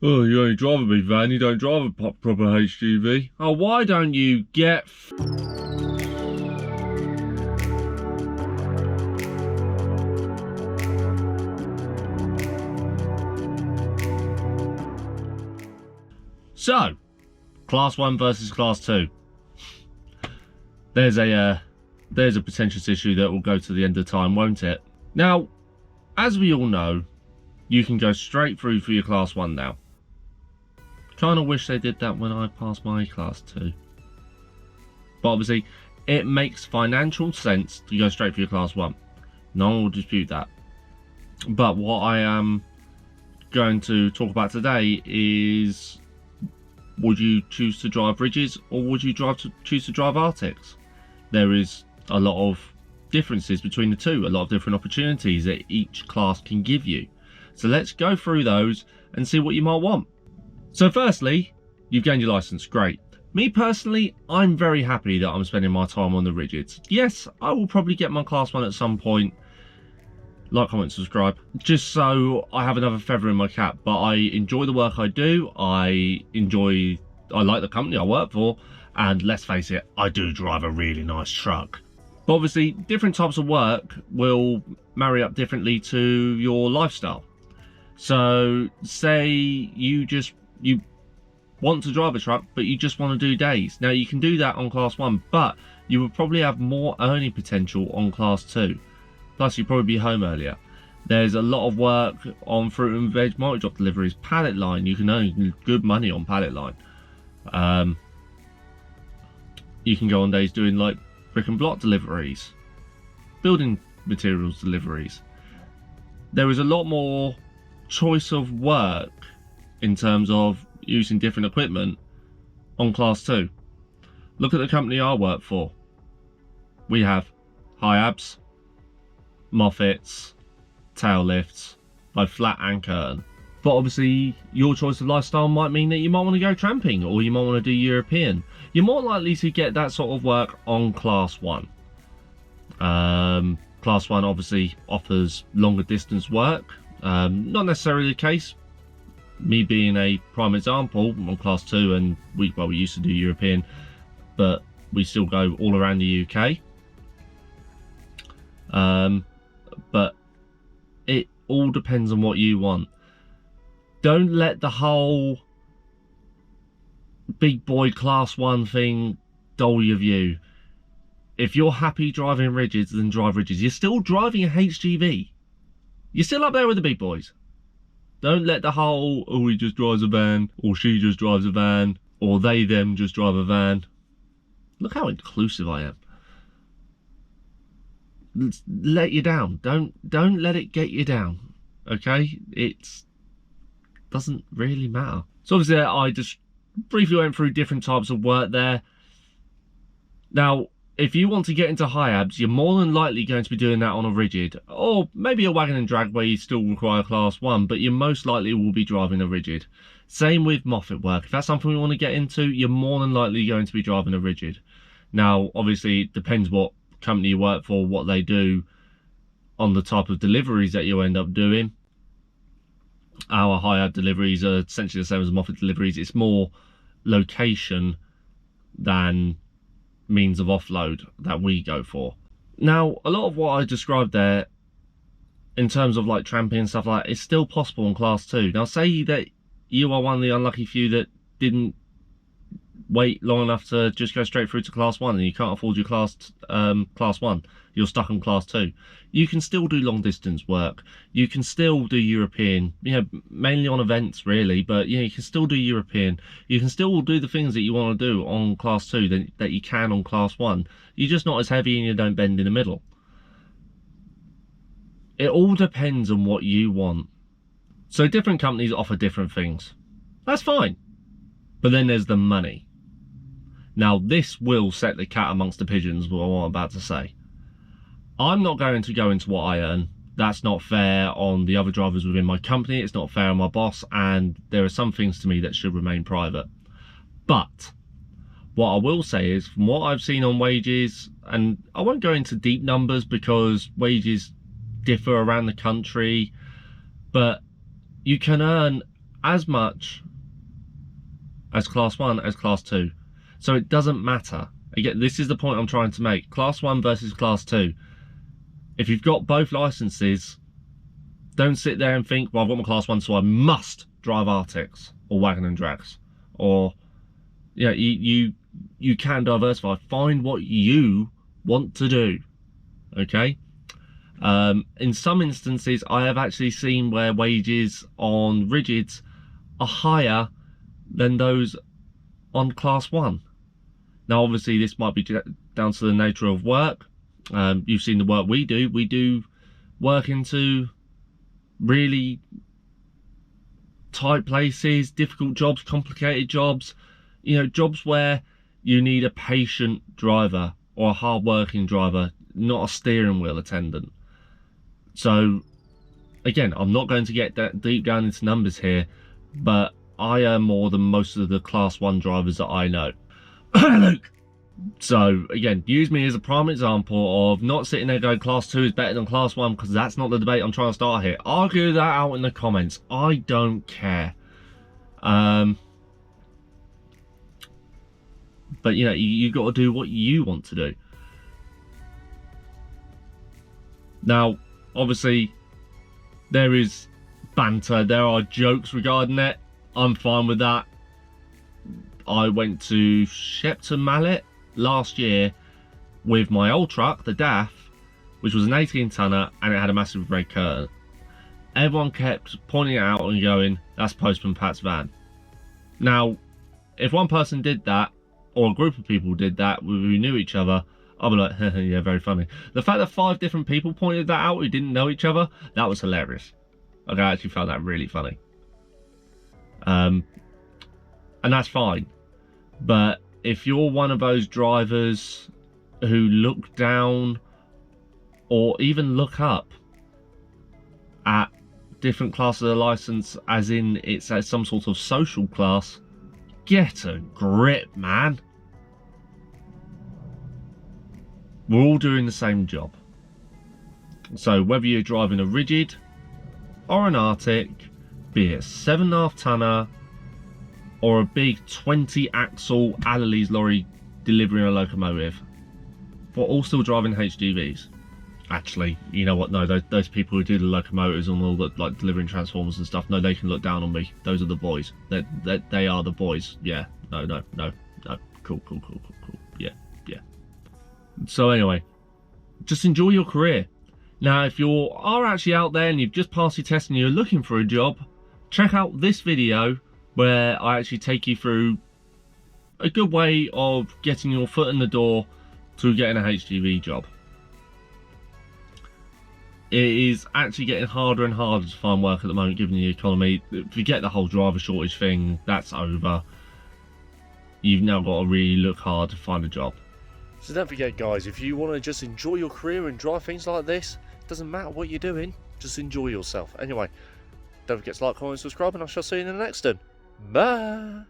Oh, you only drive a big van, you don't drive a proper HGV. Oh, why don't you get So, Class 1 versus Class 2. There's a potential issue that will go to the end of time, won't it? Now, as we all know, you can go straight through for your Class 1 now. Kind of wish they did that when I passed my Class 2. But obviously, it makes financial sense to go straight for your Class 1. No one will dispute that. But what I am going to talk about today is, would you choose to drive Ridges or would you choose to drive Arctics? There is a lot of differences between the two, a lot of different opportunities that each class can give you. So let's go through those and see what you might want. So firstly, you've gained your license, great. Me personally, I'm very happy that I'm spending my time on the Rigids. Yes, I will probably get my Class 1 at some point. Like, comment, subscribe, just so I have another feather in my cap. But I enjoy the work I do. I like the company I work for, and let's face it, I do drive a really nice truck. But obviously, different types of work will marry up differently to your lifestyle. So, say you want to drive a truck, but you just want to do days. Now, you can do that on Class 1, but you will probably have more earning potential on Class 2. Plus, you'll probably be home earlier. There's a lot of work on fruit and veg multi-drop deliveries, pallet line. You can earn good money on pallet line. You can go on days doing like brick and block deliveries, building materials deliveries. There is a lot more choice of work in terms of using different equipment on Class 2. Look at the company I work for. We have high-abs, moffets, tail lifts, both flat and curtain. But obviously, your choice of lifestyle might mean that you might want to go tramping, or you might want to do European. You're more likely to get that sort of work on Class 1. Class 1 obviously offers longer distance work. Not necessarily the case. Me being a prime example, on Class 2, and we used to do European, but we still go all around the UK. But it all depends on what you want. Don't let the whole big boy Class 1 thing dull your view. If you're happy driving Rigids, then drive Rigids. You're still driving a HGV. You're still up there with the big boys. Don't let the whole, oh, he just drives a van, or she just drives a van, or they, them just drive a van. Look how inclusive I am. Let you down. Don't let it get you down. Okay? It doesn't really matter. So obviously I just briefly went through different types of work there. Now, if you want to get into high-abs, you're more than likely going to be doing that on a Rigid, or maybe a wagon and drag where you still require Class 1, but you most likely will be driving a Rigid. Same with Moffat work. If that's something we want to get into, you're more than likely going to be driving a Rigid. Now, obviously, it depends what company you work for, what they do on the type of deliveries that you end up doing. Our high-ab deliveries are essentially the same as Moffat deliveries. It's more location than means of offload that we go for. Now, a lot of what I described there in terms of like tramping and stuff like that is still possible in Class 2. Now, say that you are one of the unlucky few that didn't wait long enough to just go straight through to Class 1 and you can't afford your Class 1. You're stuck on Class 2. You can still do long distance work. You can still do European, mainly on events really, but you can still do European. You can still do the things that you want to do on Class 2 that you can on Class 1. You're just not as heavy and you don't bend in the middle. It all depends on what you want. So different companies offer different things. That's fine. But then there's the money. Now this will set the cat amongst the pigeons, what I'm about to say. I'm not going to go into what I earn. That's not fair on the other drivers within my company. It's not fair on my boss. And there are some things to me that should remain private. But what I will say is, from what I've seen on wages, and I won't go into deep numbers because wages differ around the country, but you can earn as much as Class 1 as Class 2. So it doesn't matter. Again, this is the point I'm trying to make. Class 1 versus Class 2. If you've got both licenses, don't sit there and think, well, I've got my Class 1, so I must drive Arctics or Wagon and Drags. Or, yeah, you can diversify. Find what you want to do. Okay? In some instances, I have actually seen where wages on rigids are higher than those on Class 1. Now, obviously, this might be down to the nature of work. You've seen the work we do. We do work into really tight places, difficult jobs, complicated jobs. You know, jobs where you need a patient driver or a hard-working driver, not a steering wheel attendant. So, again, I'm not going to get that deep down into numbers here, but I earn more than most of the Class 1 drivers that I know. Luke! So, again, use me as a prime example of not sitting there going Class 2 is better than Class 1, because that's not the debate I'm trying to start here. Argue that out in the comments. I don't care. But, you know, you got to do what you want to do. Now, obviously, there is banter. There are jokes regarding it. I'm fine with that. I went to Shepton Mallet last year with my old truck, the DAF, which was an 18-tonner, and it had a massive red curtain. Everyone kept pointing it out and going, that's Postman Pat's van. Now, if one person did that, or a group of people did that who knew each other, I'll be like, yeah, very funny. The fact that 5 different people pointed that out who didn't know each other, that was hilarious. Like, I actually found that really funny. And that's fine. But if you're one of those drivers who look down or even look up at different classes of license, as in it's at some sort of social class, get a grip, man. We're all doing the same job. So whether you're driving a rigid or an Arctic, be it a 7.5 tonner or a big 20 axle Alley's lorry delivering a locomotive, we're all still driving HGVs. Actually, you know what? No, those people who do the locomotives and all that, like delivering transformers and stuff, no, they can look down on me. Those are the boys. They are the boys. Yeah. No. Cool. Yeah. So anyway, just enjoy your career. Now, if you are actually out there and you've just passed your test and you're looking for a job, check out this video where I actually take you through a good way of getting your foot in the door to getting a HGV job. It is actually getting harder and harder to find work at the moment given the economy. Forget the whole driver shortage thing, that's over. You've now got to really look hard to find a job. So don't forget, guys, if you want to just enjoy your career and drive things like this, it doesn't matter what you're doing, just enjoy yourself. Anyway, don't forget to like, comment, subscribe, and I shall see you in the next one. Bye!